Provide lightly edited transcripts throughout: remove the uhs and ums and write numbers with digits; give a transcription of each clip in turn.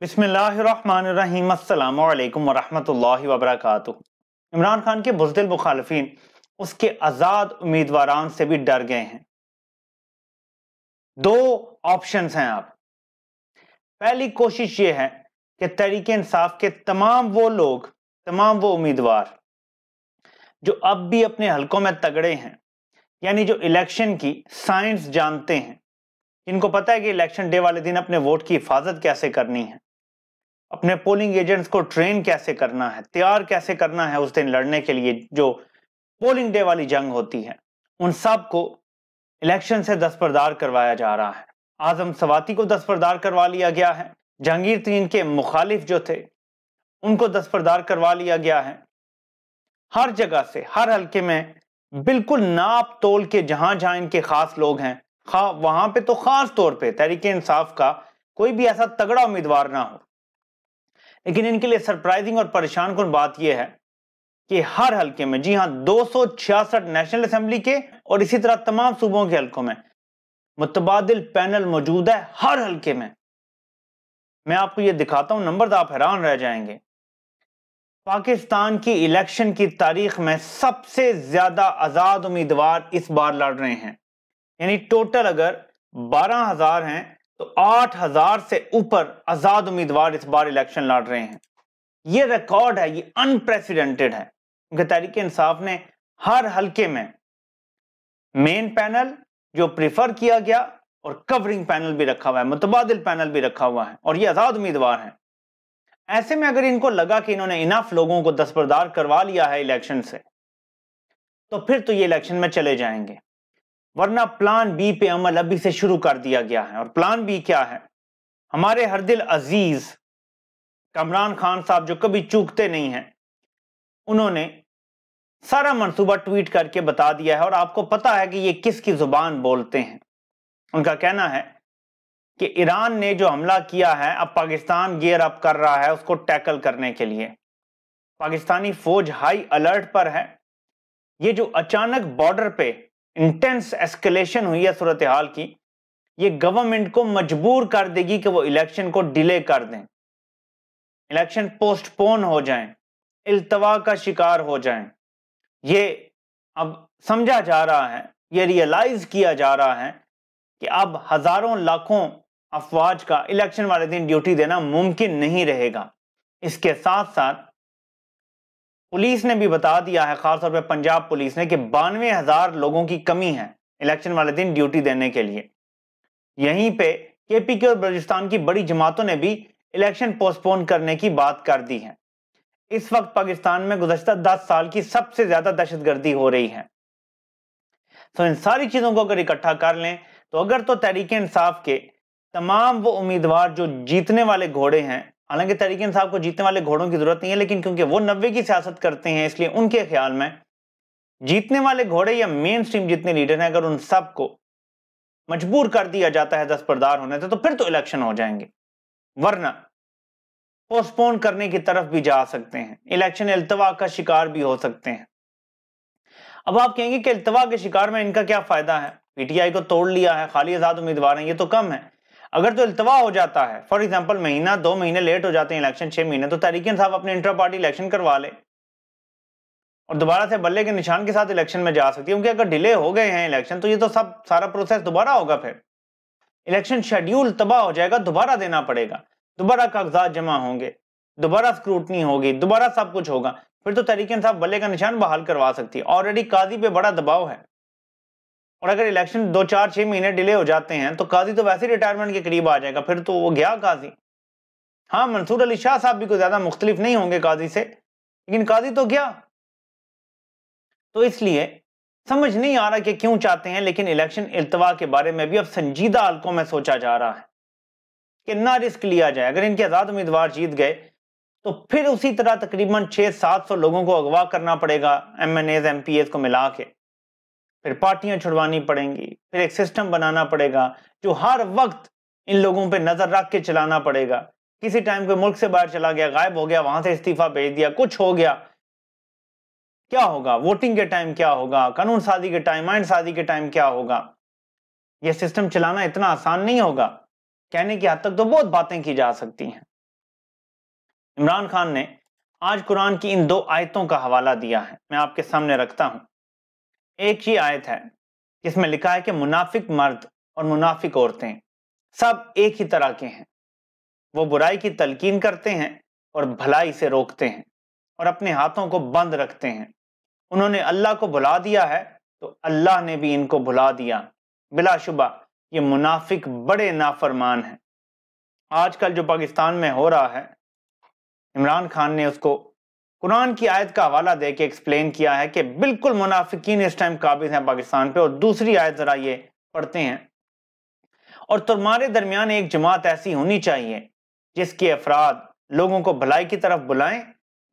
بسم اللہ الرحمن الرحیم۔ السلام علیکم ورحمۃ اللہ وبرکاتہ۔ عمران خان کے بزدل مخالفین اس کے آزاد امیدواران سے بھی ڈر گئے ہیں۔ دو آپشنز ہیں۔ آپ پہلی کوشش یہ ہے کہ تحریک انصاف کے تمام وہ لوگ، تمام وہ امیدوار جو اب بھی اپنے حلقوں میں تگڑے ہیں، یعنی جو الیکشن کی سائنس جانتے ہیں، جن کو پتہ ہے کہ الیکشن ڈے والے دن اپنے ووٹ کی حفاظت کیسے کرنی ہے، اپنے پولنگ ایجنٹس کو ٹرین کیسے کرنا ہے، تیار کیسے کرنا ہے اس دن لڑنے کے لیے جو پولنگ ڈے والی جنگ ہوتی ہے، ان سب کو الیکشن سے دستبردار کروایا جا رہا ہے۔ اعظم سواتی کو دستبردار کروا لیا گیا ہے، جہانگیر ترین کے مخالف جو تھے ان کو دستبردار کروا لیا گیا ہے۔ ہر جگہ سے، ہر حلقے میں بالکل ناپ تول کے جہاں جہاں ان کے خاص لوگ ہیں، وہاں پہ تو خاص طور پہ تحریک انصاف کا کوئی بھی ایسا تگڑا امیدوار نہ ہو۔ لیکن ان کے لیے سرپرائزنگ اور پریشان کن بات یہ ہے کہ ہر حلقے میں، جی ہاں، 266 نیشنل اسمبلی کے اور اسی طرح تمام صوبوں کے حلقوں میں متبادل پینل موجود ہے۔ ہر حلقے میں آپ کو یہ دکھاتا ہوں نمبر، آپ حیران رہ جائیں گے۔ پاکستان کی الیکشن کی تاریخ میں سب سے زیادہ آزاد امیدوار اس بار لڑ رہے ہیں، یعنی ٹوٹل اگر 12,000 ہیں تو 8,000 سے اوپر آزاد امیدوار اس بار الیکشن لڑ رہے ہیں۔ یہ ریکارڈ ہے، یہ انپریسیڈنٹڈ ہے، کیونکہ تحریک انصاف نے ہر حلقے میں مین پینل جو پریفر کیا گیا اور کورنگ پینل بھی رکھا ہوا ہے، متبادل پینل بھی رکھا ہوا ہے، اور یہ آزاد امیدوار ہیں۔ ایسے میں اگر ان کو لگا کہ انہوں نے انف لوگوں کو دستبردار کروا لیا ہے الیکشن سے، تو پھر تو یہ الیکشن میں چلے جائیں گے، ورنہ پلان بی پہ عمل ابھی سے شروع کر دیا گیا ہے۔ اور پلان بی کیا ہے؟ ہمارے ہر دل عزیز عمران خان صاحب جو کبھی چوکتے نہیں ہیں، انہوں نے سارا منصوبہ ٹویٹ کر کے بتا دیا ہے، اور آپ کو پتا ہے کہ یہ کس کی زبان بولتے ہیں۔ ان کا کہنا ہے کہ ایران نے جو حملہ کیا ہے، اب پاکستان گیئر اپ کر رہا ہے اس کو ٹیکل کرنے کے لیے۔ پاکستانی فوج ہائی الرٹ پر ہے۔ یہ جو اچانک بارڈر پہ انٹینس ایسکیلیشن ہوئی ہے صورتحال کی، یہ گورنمنٹ کو مجبور کر دے گی کہ وہ الیکشن کو ڈیلے کر دیں، الیکشن پوسٹ پون ہو جائیں، التوا کا شکار ہو جائیں۔ یہ اب سمجھا جا رہا ہے، یہ ریئلائز کیا جا رہا ہے کہ اب ہزاروں لاکھوں افواج کا الیکشن والے دن ڈیوٹی دینا ممکن نہیں رہے گا۔ اس کے ساتھ ساتھ پولیس نے بھی بتا دیا ہے، خاص طور پہ پنجاب پولیس نے، کہ 92,000 لوگوں کی کمی ہے الیکشن والے دن ڈیوٹی دینے کے لیے۔ یہیں پہ کے پی کے اور بلوچستان کی بڑی جماعتوں نے بھی الیکشن پوسٹ پون کرنے کی بات کر دی ہے۔ اس وقت پاکستان میں گزشتہ 10 سال کی سب سے زیادہ دہشت گردی ہو رہی ہے۔ تو ان ساری چیزوں کو اگر اکٹھا کر لیں تو اگر تو تحریک انصاف کے تمام وہ امیدوار جو جیتنے والے گھوڑے ہیں، حالانکہ تحریک انصاف کو جیتنے والے گھوڑوں کی ضرورت نہیں ہے، لیکن کیونکہ وہ 90 کی سیاست کرتے ہیں، اس لیے ان کے خیال میں جیتنے والے گھوڑے یا مین سٹریم جتنے لیڈر ہیں، اگر ان سب کو مجبور کر دیا جاتا ہے دستبردار ہونے سے، تو پھر تو الیکشن ہو جائیں گے، ورنہ پوسٹ پون کرنے کی طرف بھی جا سکتے ہیں، الیکشن التوا کا شکار بھی ہو سکتے ہیں۔ اب آپ کہیں گے کہ التوا کے شکار میں ان کا کیا فائدہ ہے؟ پی ٹی آئی کو توڑ لیا ہے، خالی آزاد امیدوار ہیں، یہ تو کم ہے۔ اگر تو التوا ہو جاتا ہے، فار ایگزامپل مہینہ 2 مہینے لیٹ ہو جاتے ہیں الیکشن، 6 مہینے، تو تحریک انصاف اپنے انٹرا پارٹی الیکشن کروا لے اور دوبارہ سے بلے کے نشان کے ساتھ الیکشن میں جا سکتی ہے، کیونکہ اگر ڈیلے ہو گئے ہیں الیکشن تو یہ تو سارا پروسیس دوبارہ ہوگا، پھر الیکشن شیڈیول تباہ ہو جائے گا، دوبارہ دینا پڑے گا، دوبارہ کاغذات جمع ہوں گے، دوبارہ سکروٹنی ہوگی، دوبارہ سب کچھ ہوگا، پھر تو تحریک انصاف بلے کا نشان بحال کروا سکتی ہے۔ آلریڈی قاضی پہ بڑا دباؤ ہے، اور اگر الیکشن 2 4 6 مہینے ڈیلے ہو جاتے ہیں تو قاضی تو ویسے ریٹائرمنٹ کے قریب آ جائے گا، پھر تو وہ گیا قاضی۔ ہاں، منصور علی شاہ صاحب بھی کوئی زیادہ مختلف نہیں ہوں گے قاضی سے، لیکن قاضی تو گیا۔ تو اس لیے سمجھ نہیں آ رہا کہ کیوں چاہتے ہیں، لیکن الیکشن التوا کے بارے میں بھی اب سنجیدہ حلقوں میں سوچا جا رہا ہے کہ نہ رسک لیا جائے۔ اگر ان کے آزاد امیدوار جیت گئے تو پھر اسی طرح تقریباً 600-700 لوگوں کو اغوا کرنا پڑے گا، MNAs MPAs کو ملا کے، پھر پارٹیاں چھڑوانی پڑیں گی، پھر ایک سسٹم بنانا پڑے گا جو ہر وقت ان لوگوں پہ نظر رکھ کے چلانا پڑے گا۔ کسی ٹائم کوئی ملک سے باہر چلا گیا، غائب ہو گیا، وہاں سے استعفیٰ بھیج دیا، کچھ ہو گیا، کیا ہوگا؟ ووٹنگ کے ٹائم کیا ہوگا؟ قانون سازی کے ٹائم، آئین سازی کے ٹائم کیا ہوگا؟ یہ سسٹم چلانا اتنا آسان نہیں ہوگا، کہنے کی حد تک تو بہت باتیں کی جا سکتی ہیں۔ عمران خان نے آج قرآن کی ان 2 آیتوں کا حوالہ دیا ہے، میں آپ کے سامنے رکھتا ہوں۔ ایک یہ آیت ہے جس میں لکھا ہے کہ منافق مرد اور منافق عورتیں سب ایک ہی طرح کے ہیں، وہ برائی کی تلقین کرتے ہیں اور بھلائی سے روکتے ہیں اور اپنے ہاتھوں کو بند رکھتے ہیں۔ انہوں نے اللہ کو بھلا دیا ہے تو اللہ نے بھی ان کو بھلا دیا، بلا شبہ یہ منافق بڑے نافرمان ہیں۔ آج کل جو پاکستان میں ہو رہا ہے، عمران خان نے اس کو قرآن کی آیت کا حوالہ دے کے ایکسپلین کیا ہے کہ بالکل منافقین اس ٹائم قابض ہیں پاکستان پہ۔ اور دوسری آیت ذرا یہ پڑھتے ہیں، اور تمہارے درمیان ایک جماعت ایسی ہونی چاہیے جس کے افراد لوگوں کو بھلائی کی طرف بلائیں،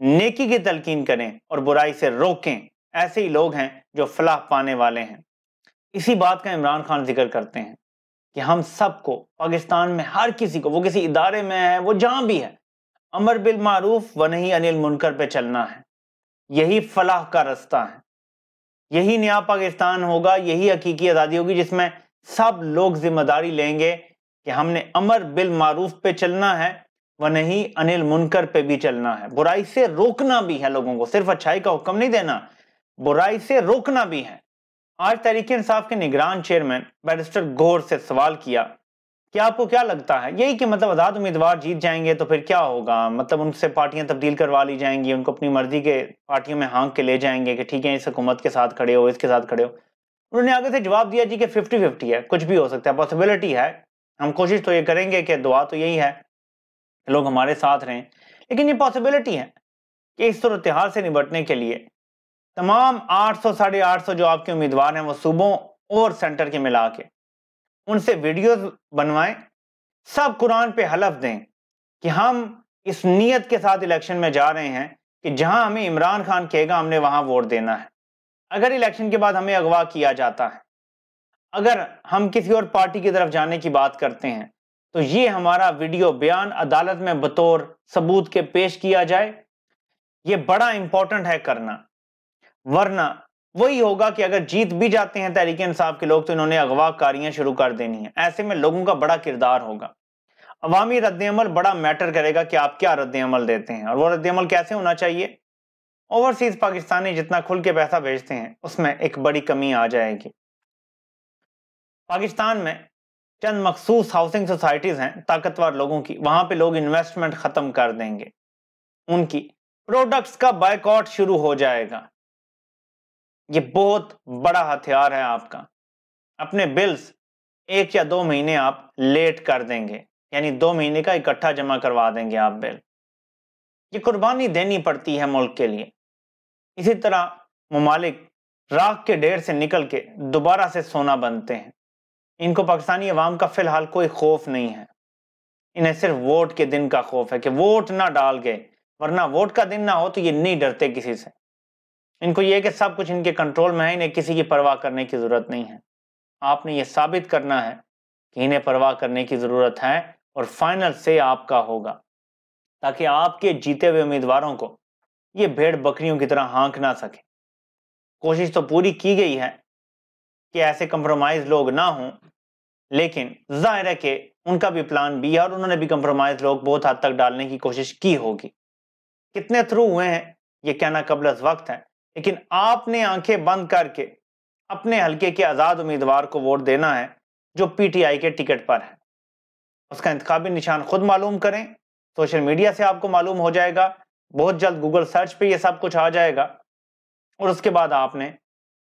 نیکی کی تلقین کریں اور برائی سے روکیں، ایسے ہی لوگ ہیں جو فلاح پانے والے ہیں۔ اسی بات کا عمران خان ذکر کرتے ہیں کہ ہم سب کو پاکستان میں ہر کسی کو، وہ کسی ادارے میں ہے، وہ جہاں بھی ہے، امر بالمعروف و نہی عن المنکر پہ چلنا ہے۔ یہی فلاح کا رستہ ہے، یہی نیا پاکستان ہوگا، یہی حقیقی آزادی ہوگی جس میں سب لوگ ذمہ داری لیں گے کہ ہم نے امر بالمعروف پہ چلنا ہے و نہی عن المنکر پہ بھی چلنا ہے، برائی سے روکنا بھی ہے لوگوں کو، صرف اچھائی کا حکم نہیں دینا، برائی سے روکنا بھی ہے۔ آج تحریک انصاف کے نگران چیئرمین بیرسٹر گور سے سوال کیا کہ آپ کو کیا لگتا ہے، یہی کہ مطلب آزاد امیدوار جیت جائیں گے تو پھر کیا ہوگا، مطلب ان سے پارٹیاں تبدیل کروا لی جائیں گی، ان کو اپنی مرضی کے پارٹیوں میں ہانک کے لے جائیں گے کہ ٹھیک ہے اس حکومت کے ساتھ کھڑے ہو، اس کے ساتھ کھڑے ہو۔ انہوں نے آگے سے جواب دیا جی کہ 50-50 ہے، کچھ بھی ہو سکتا ہے، پاسبلٹی ہے، ہم کوشش تو یہ کریں گے کہ دعا تو یہی ہے کہ لوگ ہمارے ساتھ رہیں، لیکن یہ پاسبلٹی ہے کہ اس صورتحال سے نمٹنے کے لیے تمام 800-850 جو آپ کے امیدوار ہیں وہ صوبوں اور سینٹر کے ملا کے ان سے ویڈیوز بنوائیں، سب قرآن پہ حلف دیں کہ ہم اس نیت کے ساتھ الیکشن میں جا رہے ہیں کہ جہاں ہمیں عمران خان کہے گا ہم نے وہاں ووٹ دینا ہے۔ اگر الیکشن کے بعد ہمیں اغوا کیا جاتا ہے، اگر ہم کسی اور پارٹی کی طرف جانے کی بات کرتے ہیں تو یہ ہمارا ویڈیو بیان عدالت میں بطور ثبوت کے پیش کیا جائے، یہ بڑا امپورٹنٹ ہے کرنا، ورنہ وہی ہوگا کہ اگر جیت بھی جاتے ہیں تحریک انصاف کے لوگ تو انہوں نے اغوا کاریاں شروع کر دینی ہیں۔ ایسے میں لوگوں کا بڑا کردار ہوگا، عوامی رد عمل بڑا میٹر کرے گا کہ آپ کیا رد عمل دیتے ہیں، اور وہ رد عمل کیسے ہونا چاہیے۔ اوورسیز پاکستانی جتنا کھل کے پیسہ بھیجتے ہیں اس میں ایک بڑی کمی آ جائے گی۔ پاکستان میں چند مخصوص ہاؤسنگ سوسائٹیز ہیں طاقتور لوگوں کی، وہاں پہ لوگ انویسٹمنٹ ختم کر دیں گے، ان کی پروڈکٹس کا بائیکاٹ شروع ہو جائے گا۔ یہ بہت بڑا ہتھیار ہے آپ کا، اپنے بلز 1 یا 2 مہینے آپ لیٹ کر دیں گے، یعنی 2 مہینے کا اکٹھا جمع کروا دیں گے آپ بل۔ یہ قربانی دینی پڑتی ہے ملک کے لیے۔ اسی طرح ممالک راکھ کے ڈھیر سے نکل کے دوبارہ سے سونا بنتے ہیں، ان کو پاکستانی عوام کا فی الحال کوئی خوف نہیں ہے، انہیں صرف ووٹ کے دن کا خوف ہے کہ ووٹ نہ ڈال گئے، ورنہ ووٹ کا دن نہ ہو تو یہ نہیں ڈرتے کسی سے۔ ان کو یہ کہ سب کچھ ان کے کنٹرول میں ہے، انہیں کسی کی پرواہ کرنے کی ضرورت نہیں ہے۔ آپ نے یہ ثابت کرنا ہے کہ انہیں پرواہ کرنے کی ضرورت ہے، اور فائنل سے آپ کا ہوگا، تاکہ آپ کے جیتے ہوئے امیدواروں کو یہ بھیڑ بکریوں کی طرح ہانک نہ سکے۔ کوشش تو پوری کی گئی ہے کہ ایسے کمپرومائز لوگ نہ ہوں، لیکن ظاہر ہے کہ ان کا بھی پلان بھی ہے اور انہوں نے بھی کمپرومائز لوگ بہت حد تک ڈالنے کی کوشش کی ہوگی۔ کتنے تھرو ہوئے ہیں یہ کہنا قبل از وقت ہے، لیکن آپ نے آنکھیں بند کر کے اپنے حلقے کے آزاد امیدوار کو ووٹ دینا ہے جو پی ٹی آئی کے ٹکٹ پر ہے۔ اس کا انتخابی نشان خود معلوم کریں، سوشل میڈیا سے آپ کو معلوم ہو جائے گا، بہت جلد گوگل سرچ پہ یہ سب کچھ آ جائے گا، اور اس کے بعد آپ نے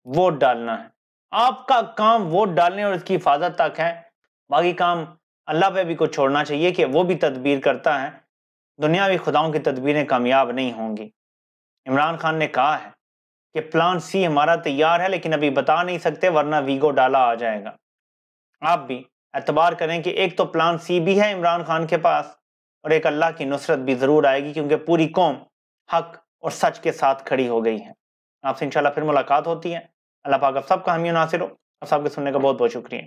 ووٹ ڈالنا ہے۔ آپ کا کام ووٹ ڈالنے اور اس کی حفاظت تک ہے، باقی کام اللہ پہ بھی کچھ چھوڑنا چاہیے کہ وہ بھی تدبیر کرتا ہے۔ دنیاوی خداؤں کی تدبیریں کامیاب نہیں ہوں گی۔ عمران خان نے کہا ہے کہ پلان سی ہمارا تیار ہے لیکن ابھی بتا نہیں سکتے ورنہ ویگو ڈالا آ جائے گا۔ آپ بھی اعتبار کریں کہ ایک تو پلان سی بھی ہے عمران خان کے پاس، اور ایک اللہ کی نصرت بھی ضرور آئے گی، کیونکہ پوری قوم حق اور سچ کے ساتھ کھڑی ہو گئی ہے۔ آپ سے انشاءاللہ پھر ملاقات ہوتی ہے۔ اللہ پاک آپ سب کا حامی و ناصر ہو۔ آپ سب کے سننے کا بہت بہت شکریہ۔